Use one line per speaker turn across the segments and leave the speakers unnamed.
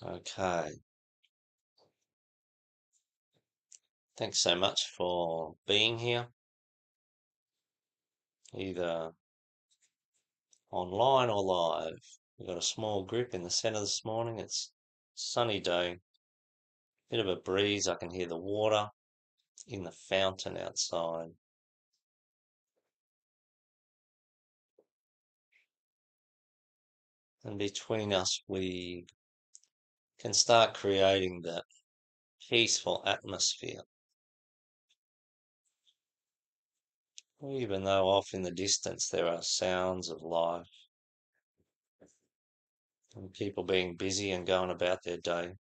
Okay. Thanks so much for being here, either online or live. We've got a small group in the centre this morning. It's a sunny day, bit of a breeze. I can hear the water in the fountain outside. And between us, we can start creating that peaceful atmosphere. Even though off in the distance there are sounds of life and people being busy and going about their day.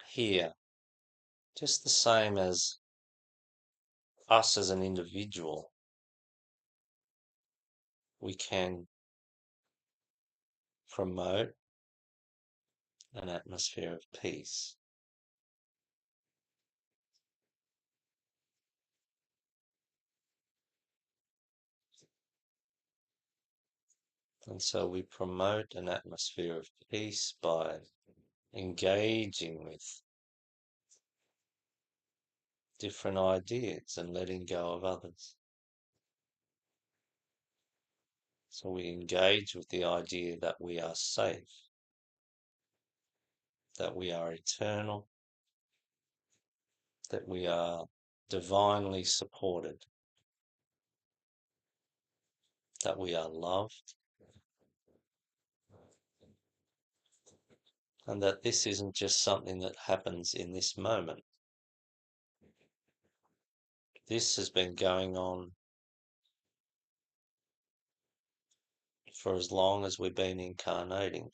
Here, just the same as us as an individual, we can promote an atmosphere of peace. And so we promote an atmosphere of peace by engaging with different ideas and letting go of others. So we engage with the idea that we are safe, that we are eternal, that we are divinely supported, that we are loved, and that this isn't just something that happens in this moment. This has been going on for as long as we've been incarnating.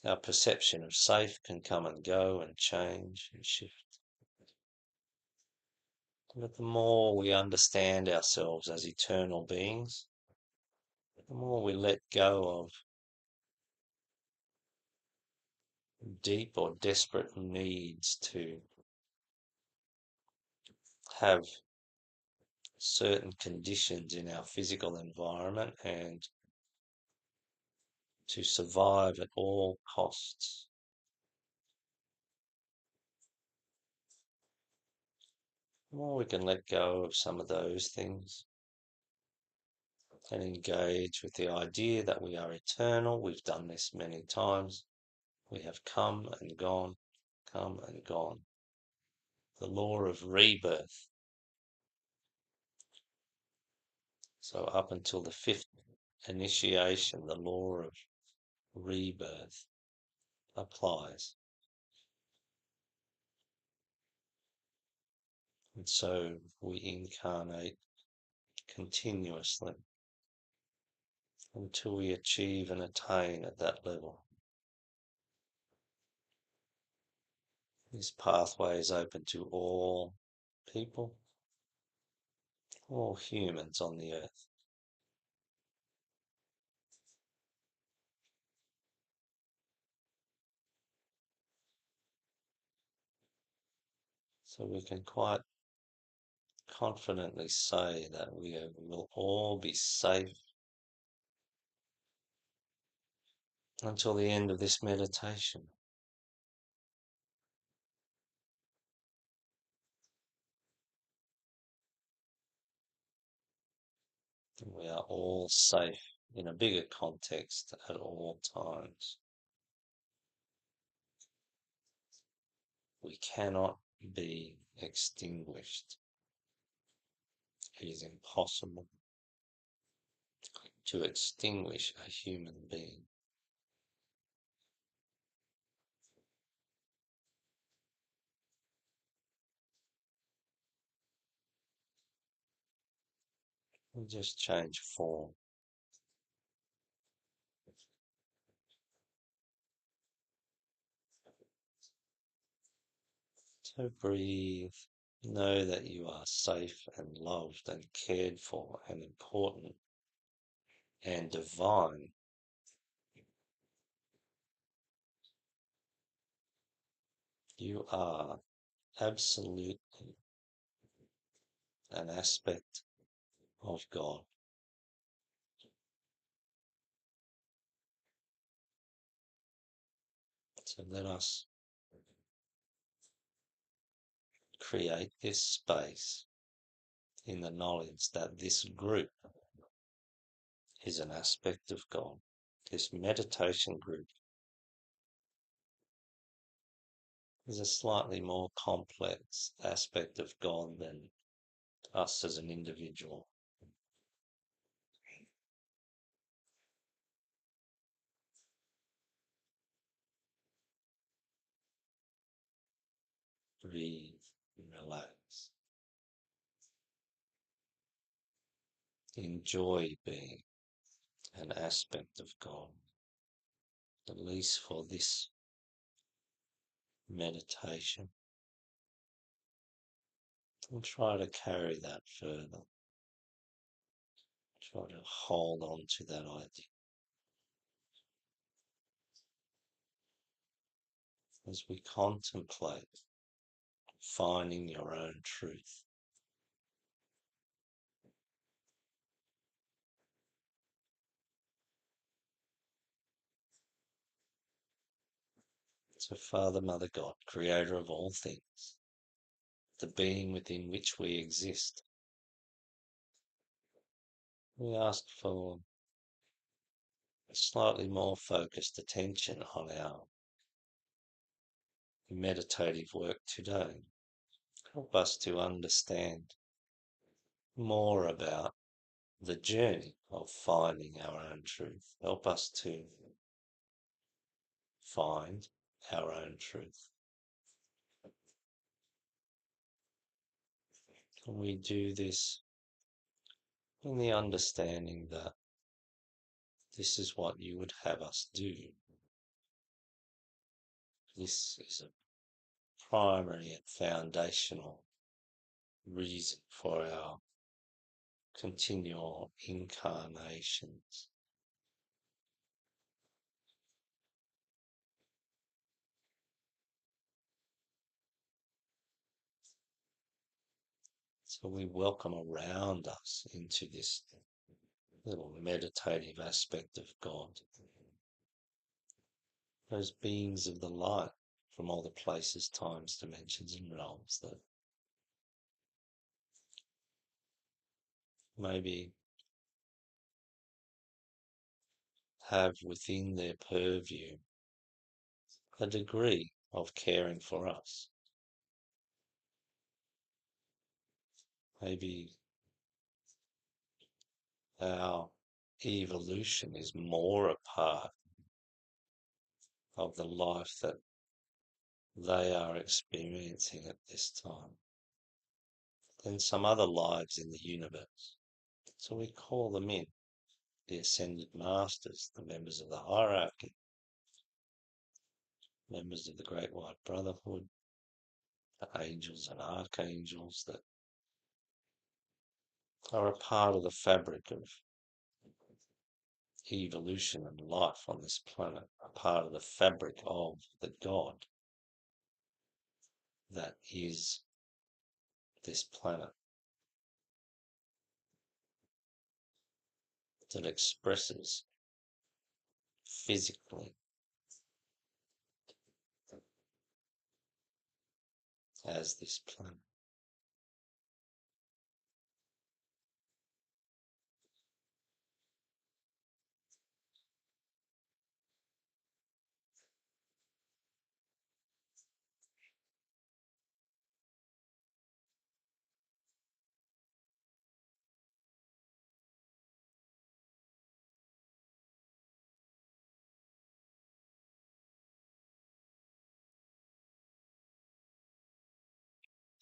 Our perception of safe can come and go and change and shift. But the more we understand ourselves as eternal beings, the more we let go of deep or desperate needs to have certain conditions in our physical environment and to survive at all costs. The more we can let go of some of those things and engage with the idea that we are eternal. We've done this many times. We have come and gone, come and gone. The law of rebirth. So up until the fifth initiation, the law of rebirth applies. And so we incarnate continuously until we achieve and attain at that level. This pathway is open to all people, all humans on the earth. So we can quite confidently say that we will all be safe until the end of this meditation. We are all safe in a bigger context at all times. We cannot be extinguished. It is impossible to extinguish a human being. We just change form. So breathe. Know that you are safe and loved and cared for and important and divine. You are absolutely an aspect of God. So let us create this space in the knowledge that this group is an aspect of God. This meditation group is a slightly more complex aspect of God than us as an individual. Breathe, relax. Enjoy being an aspect of God, at least for this meditation, and try to carry that further. Try to hold on to that idea as we contemplate finding your own truth. So Father, Mother God, creator of all things, the being within which we exist, we ask for a slightly more focused attention on our meditative work today. Help us to understand more about the journey of finding our own truth. Help us to find our own truth. And we do this in the understanding that this is what you would have us do. This is a primary and foundational reason for our continual incarnations. So we welcome around us into this little meditative aspect of God, those beings of the light from all the places, times, dimensions, and realms that maybe have within their purview a degree of caring for us. Maybe our evolution is more a part of the life that they are experiencing at this time than some other lives in the universe. So we call them in, the Ascended Masters, the members of the hierarchy, members of the Great White Brotherhood, the angels and archangels that are a part of the fabric of evolution and life on this planet, a part of the fabric of the God that is this planet, that expresses physically as this planet.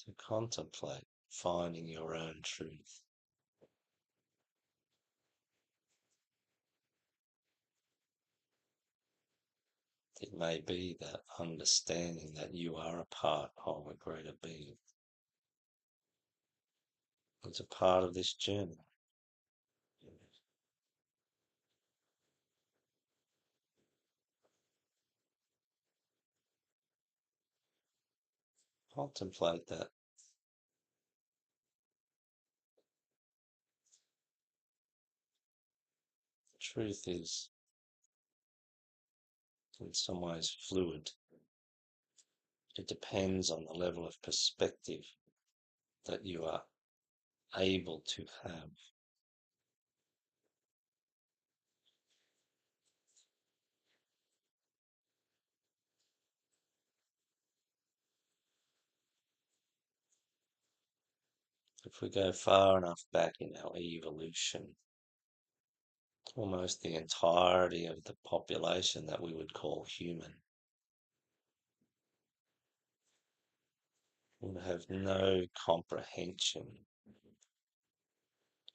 To contemplate finding your own truth. It may be that understanding that you are a part of a greater being. It's a part of this journey. Contemplate that Truth is, in some ways, fluid. It depends on the level of perspective that you are able to have. If we go far enough back in our evolution, almost the entirety of the population that we would call human would have no comprehension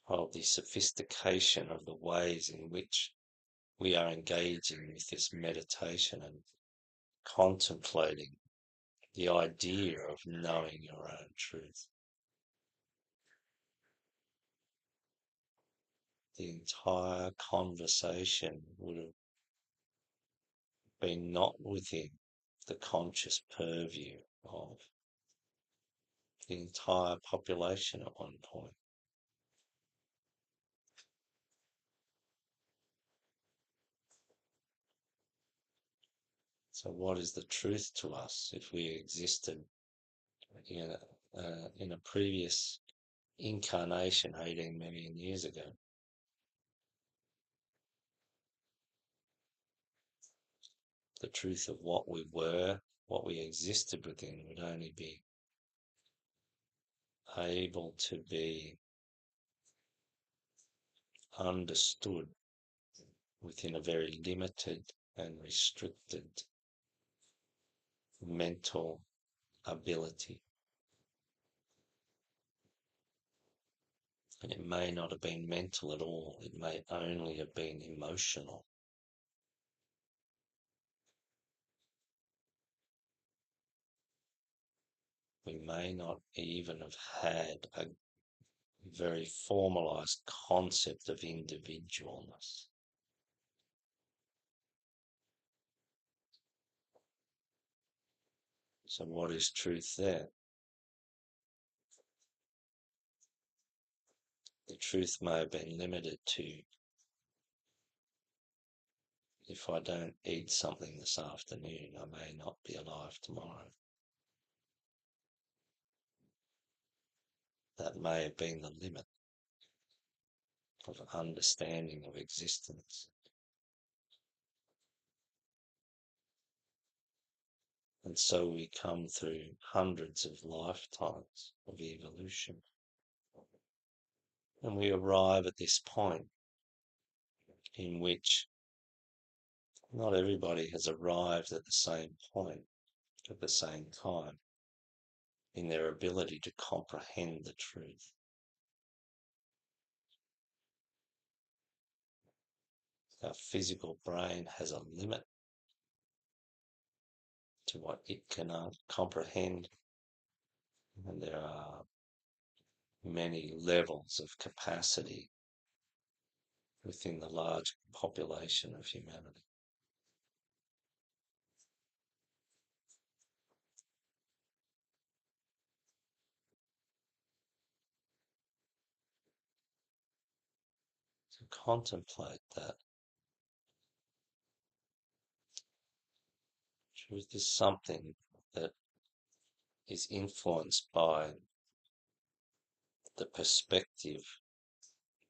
of the sophistication of the ways in which we are engaging with this meditation and contemplating the idea of knowing your own truth. The entire conversation would have been not within the conscious purview of the entire population at one point. So what is the truth to us if we existed in a previous incarnation 18 million years ago? The truth of what we were, what we existed within, would only be able to be understood within a very limited and restricted mental ability. And it may not have been mental at all, it may only have been emotional. We may not even have had a very formalized concept of individualness. So what is truth there? The truth may have been limited to, if I don't eat something this afternoon, I may not be alive tomorrow. That may have been the limit of understanding of existence. And so we come through hundreds of lifetimes of evolution. And we arrive at this point in which not everybody has arrived at the same point at the same time in their ability to comprehend the truth. Our physical brain has a limit to what it can comprehend, and there are many levels of capacity within the large population of humanity. To contemplate that truth is something that is influenced by the perspective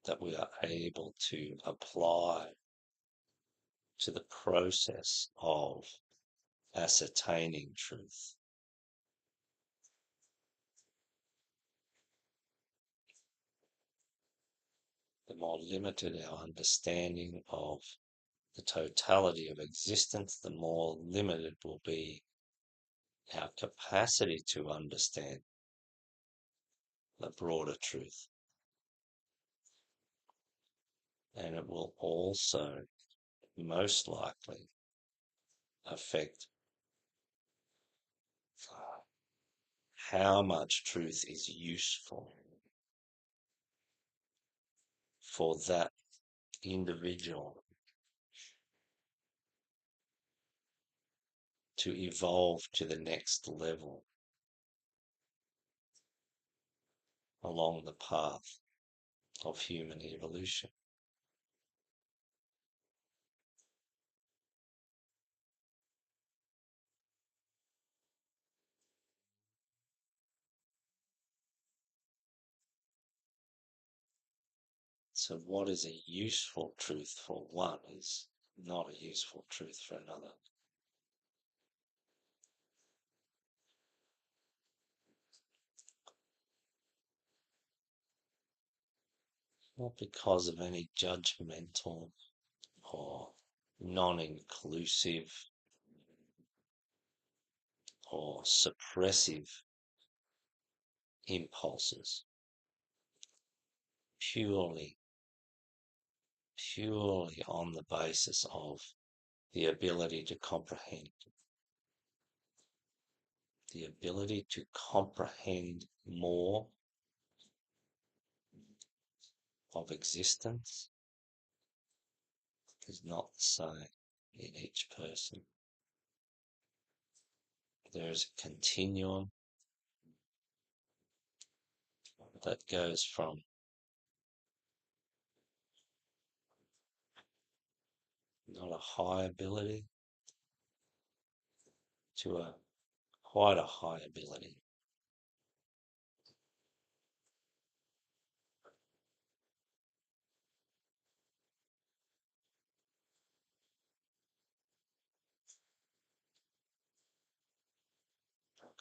that we are able to apply to the process of ascertaining truth. The more limited our understanding of the totality of existence, the more limited will be our capacity to understand the broader truth. And it will also most likely affect how much truth is useful for that individual to evolve to the next level along the path of human evolution. So what is a useful truth for one is not a useful truth for another. Not because of any judgmental or non-inclusive or suppressive impulses. Purely on the basis of the ability to comprehend. The ability to comprehend more of existence is not the same in each person. There is a continuum that goes from not a high ability to a quite a high ability.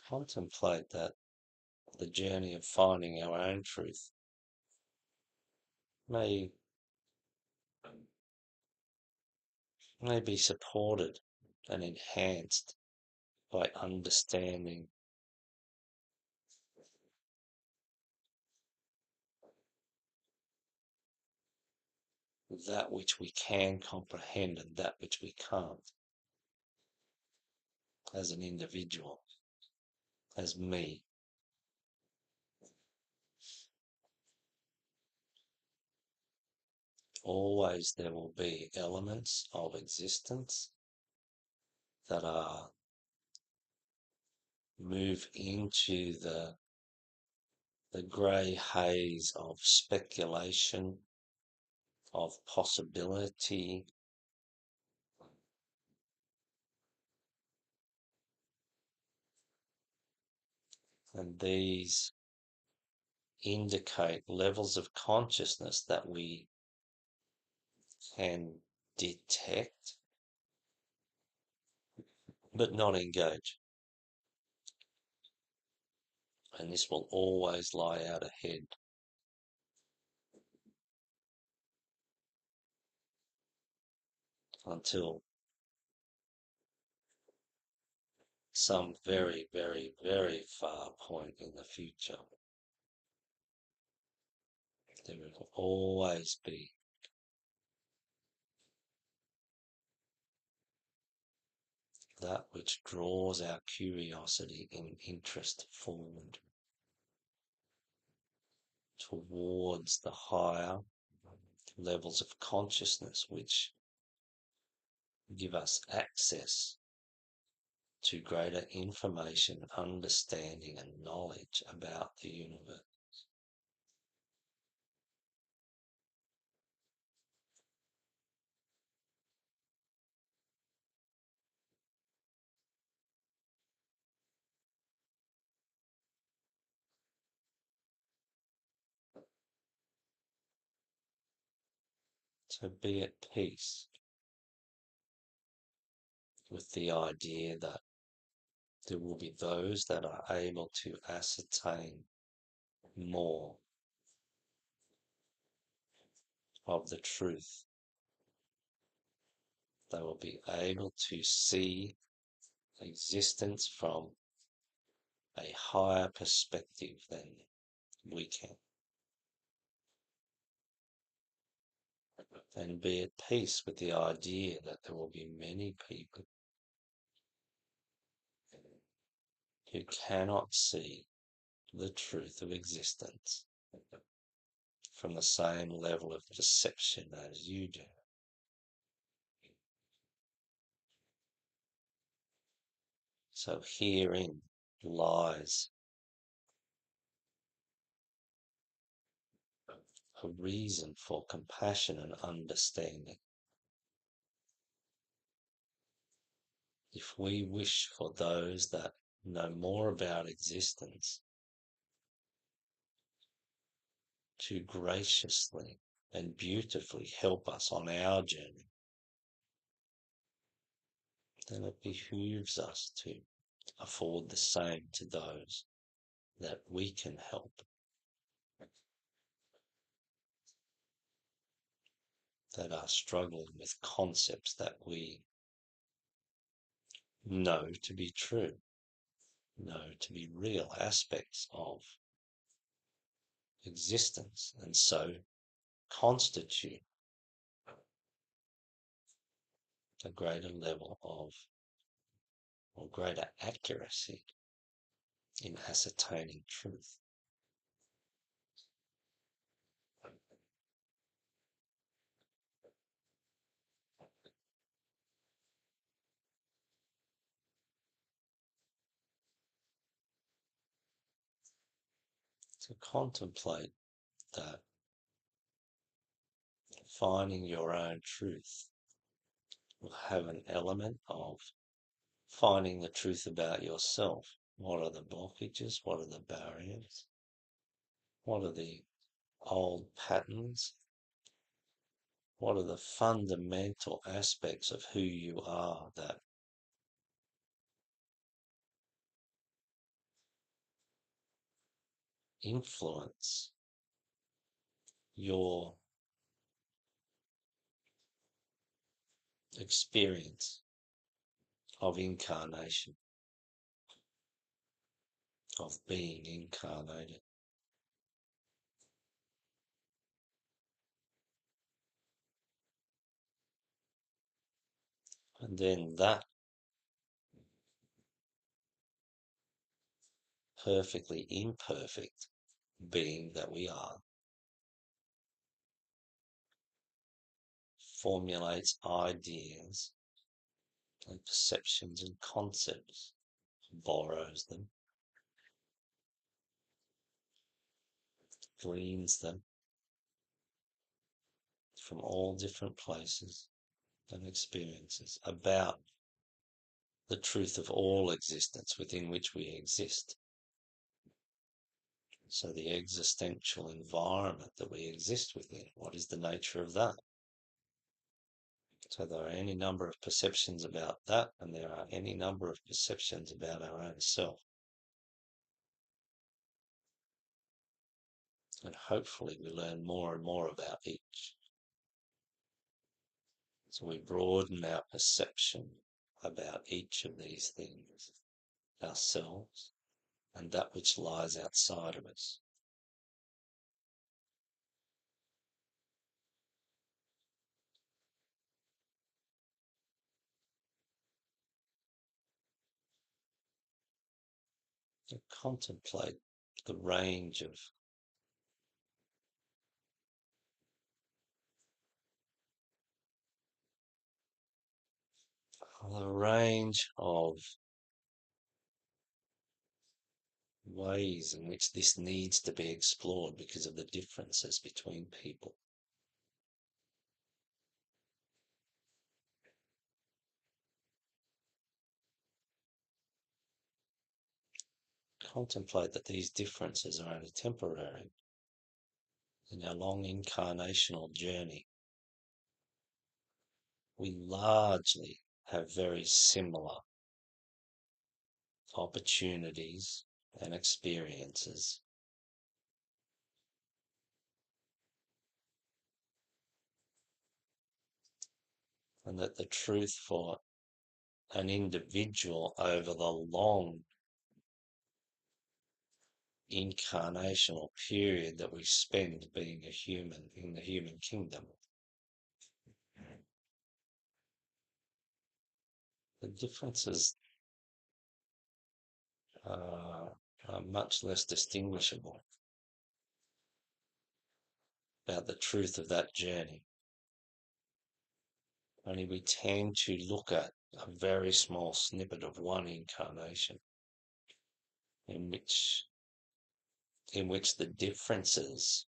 Contemplate that the journey of finding our own truth may be supported and enhanced by understanding that which we can comprehend and that which we can't as an individual, as me. Always there will be elements of existence that are move into the grey haze of speculation, of possibility, and these indicate levels of consciousness that we can detect but not engage. And this will always lie out ahead until some very, very, very far point in the future. There will always be that which draws our curiosity and interest forward towards the higher levels of consciousness which give us access to greater information, understanding, and knowledge about the universe. So be at peace with the idea that there will be those that are able to ascertain more of the truth. They will be able to see existence from a higher perspective than we can, and be at peace with the idea that there will be many people who cannot see the truth of existence from the same level of perception as you do. So herein lies a reason for compassion and understanding. If we wish for those that know more about existence to graciously and beautifully help us on our journey, then it behooves us to afford the same to those that we can help, that are struggling with concepts that we know to be true, know to be real aspects of existence, and so constitute a greater level of, or greater accuracy in ascertaining truth. To contemplate that finding your own truth will have an element of finding the truth about yourself. What are the blockages? What are the barriers? What are the old patterns? What are the fundamental aspects of who you are that influence your experience of incarnation, of being incarnated? And then that perfectly imperfect being that we are formulates ideas and perceptions and concepts, borrows them, gleans them from all different places and experiences about the truth of all existence within which we exist. So the existential environment that we exist within, what is the nature of that? So there are any number of perceptions about that, and there are any number of perceptions about our own self. And hopefully we learn more and more about each. So we broaden our perception about each of these things, ourselves, and that which lies outside of us. And contemplate the range of ways in which this needs to be explored because of the differences between people. Contemplate that these differences are only temporary in our long incarnational journey. We largely have very similar opportunities and experiences. And that the truth for an individual over the long incarnational period that we spend being a human in the human kingdom, the differences are much less distinguishable about the truth of that journey. Only we tend to look at a very small snippet of one incarnation in which the differences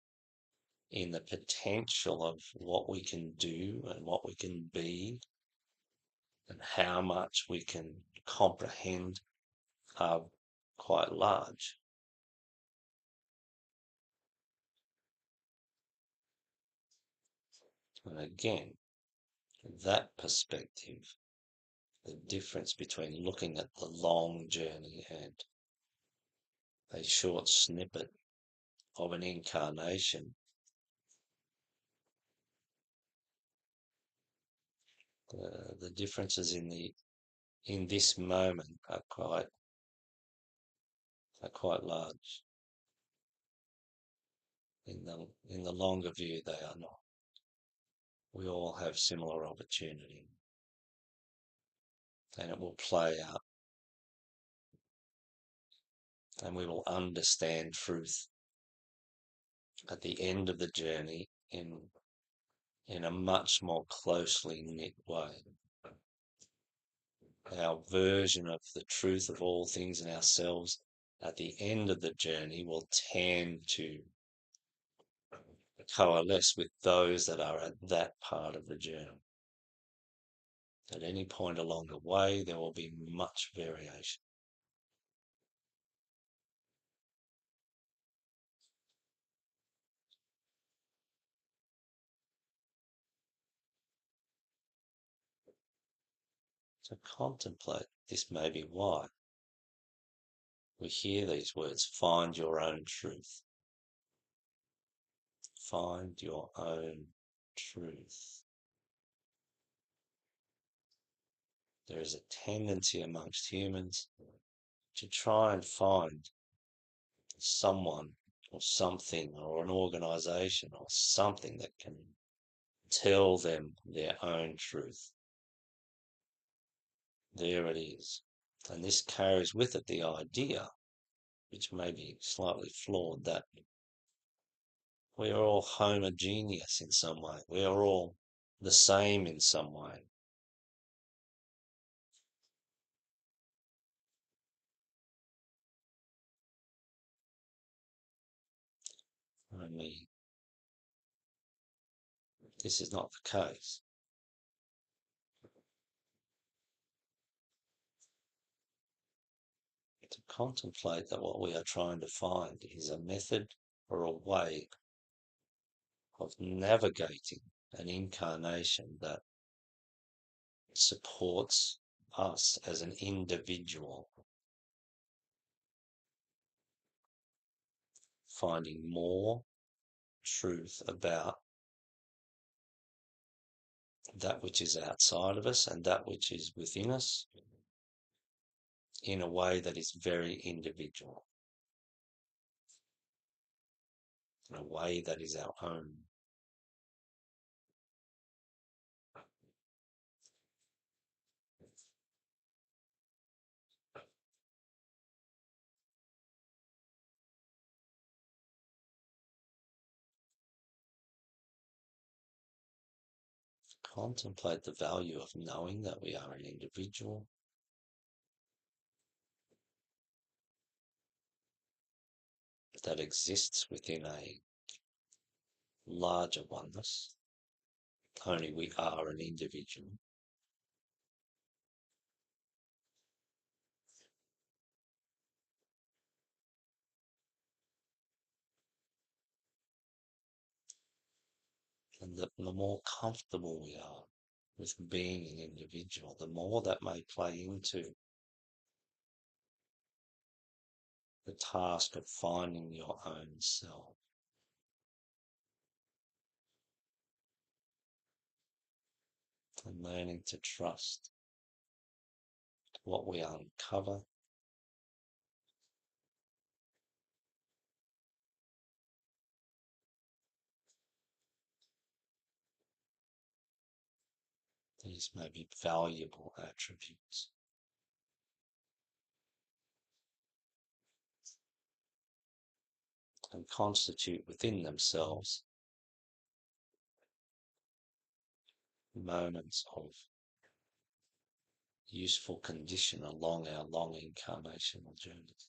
in the potential of what we can do and what we can be and how much we can comprehend are quite large. And again, that perspective, the difference between looking at the long journey and a short snippet of an incarnation, the differences in this moment are quite large. In the longer view, they are not. We all have similar opportunity, and it will play out, and we will understand truth at the end of the journey in a much more closely knit way. Our version of the truth of all things in ourselves at the end of the journey will tend to coalesce with those that are at that part of the journey. At any point along the way, there will be much variation. So contemplate. This may be why we hear these words, find your own truth. Find your own truth. There is a tendency amongst humans to try and find someone or something or an organization or something that can tell them their own truth. There it is. And this carries with it the idea, which may be slightly flawed, that we are all homogeneous in some way. We are all the same in some way. Only this is not the case. To contemplate that what we are trying to find is a method or a way of navigating an incarnation that supports us as an individual, finding more truth about that which is outside of us and that which is within us in a way that is very individual, in a way that is our own. Contemplate the value of knowing that we are an individual, that exists within a larger oneness. Only we are an individual. And that the more comfortable we are with being an individual, the more that may play into the task of finding your own self. And learning to trust what we uncover these may be valuable attributes. And constitute within themselves moments of useful condition along our long incarnational journeys.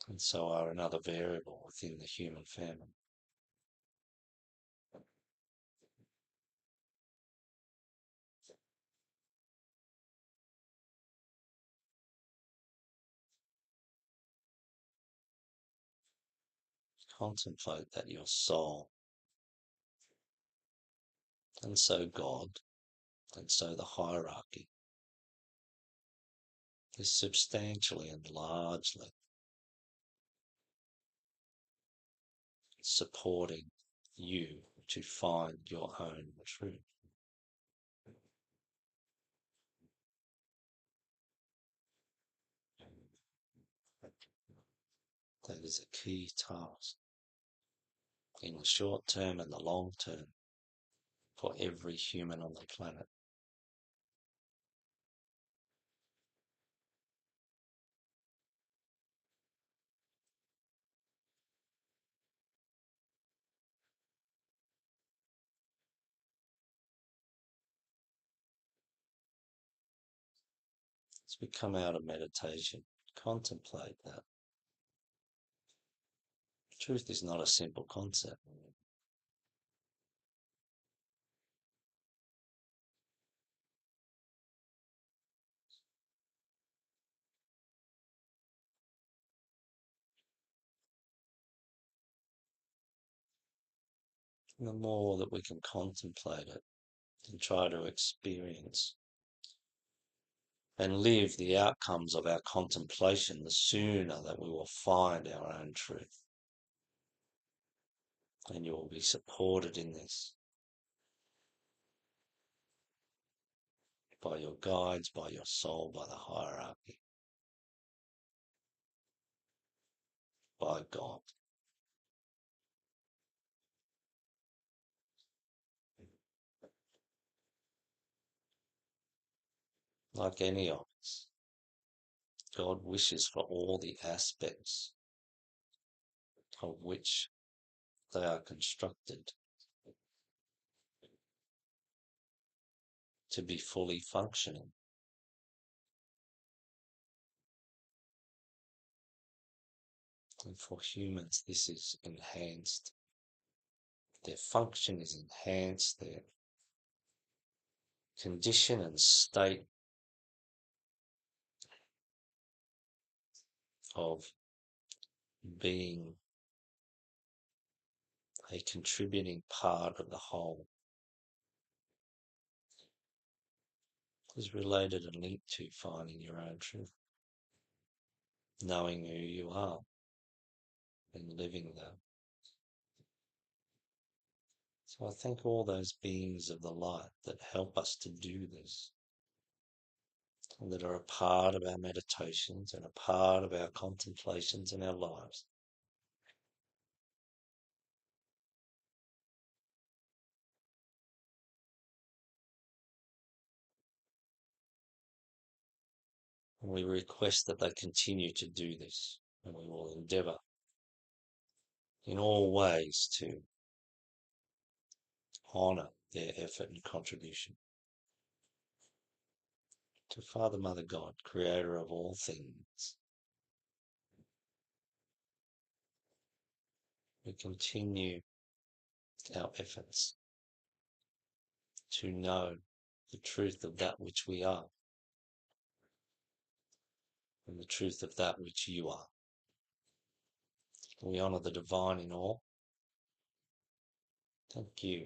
And so are another variable within the human family. Contemplate that your soul And so God, and so the hierarchy is substantially and largely supporting you to find your own truth. That is a key task in the short term and the long term for every human on the planet. As we come out of meditation, contemplate that. Truth is not a simple concept. And the more that we can contemplate it and try to experience and live the outcomes of our contemplation, the sooner that we will find our own truth. And you will be supported in this by your guides, by your soul, by the hierarchy, by God. Like any of us, God wishes for all the aspects of which they are constructed to be fully functioning. And for humans, this is enhanced. Their function is enhanced, their condition and state of being a contributing part of the whole is related and linked to finding your own truth, knowing who you are and living that. So I thank all those beings of the light that help us to do this, and that are a part of our meditations and a part of our contemplations in our lives. And we request that they continue to do this, and we will endeavour in all ways to honour their effort and contribution. To Father, Mother, God, Creator of all things, we continue our efforts to know the truth of that which we are and the truth of that which you are. We honour the divine in all. Thank you